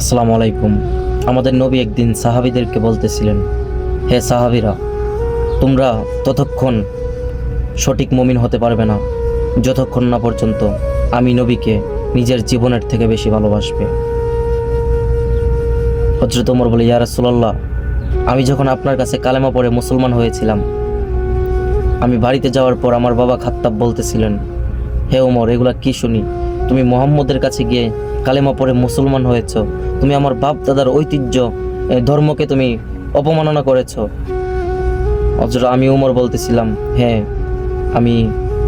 আসসালামু আলাইকুম। আমাদের নবী একদিন সাহাবীদেরকে বলতেছিলেন, হে সাহাবীরা, তোমরা ততক্ষণ সঠিক মুমিন হতে পারবে না যতক্ষণ না পর্যন্ত আমি নবীকে নিজের জীবনের থেকে বেশি ভালোবাসবে। হযরত ওমর বলে, ইয়া রাসূলুল্লাহ, আমি যখন আপনার কাছে কালেমা পড়ে মুসলমান হয়েছিলাম, আমি বাড়িতে যাওয়ার পর আমার বাবা খাত্তাব বলতেছিলেন, হে ওমর, এগুলা কি শুনি? তুমি মুহাম্মদের কাছে গিয়ে কালেমা পড়ে মুসলমান হয়েছ, তুমি আমার বাপ দাদার ঐতিহ্য ধর্মকে তুমি অপমাননা করেছ। অথচ আমি ওমর বলতেছিলাম, হ্যাঁ, আমি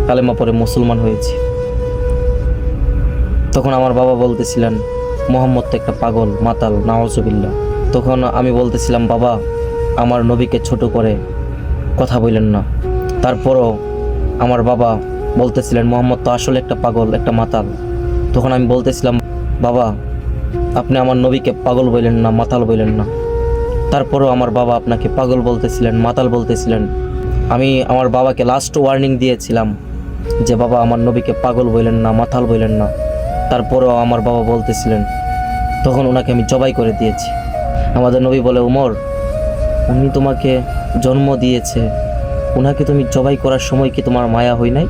কালেমা পড়ে মুসলমান হয়েছি। তখন আমার বাবা বলতেছিলেন, মুহাম্মদ তো একটা পাগল, মাতাল, নাউজুবিল্লাহ। তখন আমি বলতেছিলাম, বাবা, আমার নবীকে ছোট করে কথা বললেন না। তারপরও আমার বাবা বলতেছিলেন, মুহাম্মদ তো আসলে একটা পাগল, একটা মাতাল। তখন আমি বলতেছিলাম, বাবা, আপনি আমার নবীকে পাগল বললেন না, মাতাল বললেন না। তারপরও আমার বাবা আপনাকে পাগল বলতেছিলেন, মাতাল বলতেছিলেন। আমি আমার বাবাকে লাস্ট ওয়ার্নিং দিয়েছিলাম যে, বাবা, আমার নবীকে পাগল বললেন না, মাতাল বললেন না। তারপরও আমার বাবা বলতেছিলেন। তখন ওনাকে আমি জবাই করে দিয়েছি। আমাদের নবী বলে, ওমর, উনি তোমাকে জন্ম দিয়েছে, ওনাকে তুমি জবাই করার সময় কি তোমার মায়া হয় নাই?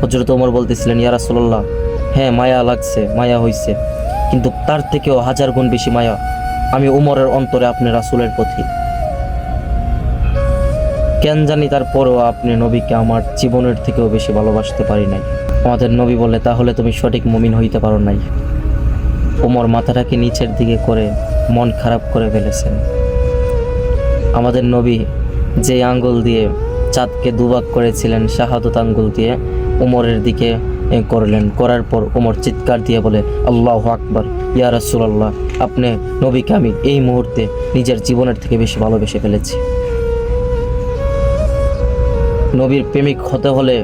হযরত ওমর বলতেছিলেন, ইয়া রাসূলুল্লাহ, হ্যাঁ, মায়া লাগছে, মায়া হইছে, কিন্তু তার থেকেও 1000 গুণ বেশি মায়া আমি ওমরের অন্তরে আপনি রাসূলের প্রতি। কেন জানি তারপরও আপনি নবীকে আমার জীবনের থেকেও বেশি ভালোবাসতে পারি নাই। আমাদের নবী বলে, তাহলে তুমি সঠিক মুমিন হইতে পারো নাই। ওমর মাথাটাকে নিচের দিকে করে মন খারাপ করে ফেলেছেন। আমাদের নবী যে আঙ্গুল দিয়ে চাঁদকে দুভাগ করেছিলেন, শাহাদত আঙ্গুল দিয়ে ওমরের দিকে করলেন। করার পর ওমর চিৎকার দিয়ে বলে, আল্লাহু আকবার, ইয়া রাসূলুল্লাহ, আপনি নবীকে আমি এই মুহূর্তে নিজের জীবনের থেকে বেশি ভালোবেসে ফেলেছি। নবীর প্রেমিক হতে হলে,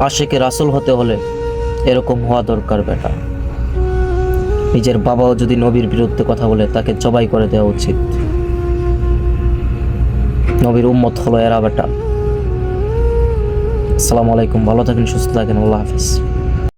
আশিকে রাসূল হতে হলে এরকম হওয়া দরকার বেটা। নিজের বাবাও যদি নবীর বিরুদ্ধে কথা বলে, তাকে জবাই করে দেওয়া উচিত। নবীর উম্মত হলো এরা বেটা। আসসালামু আলাইকুম, ভালো থাকেন, সুস্থ থাকেন, আল্লাহ হাফেজ।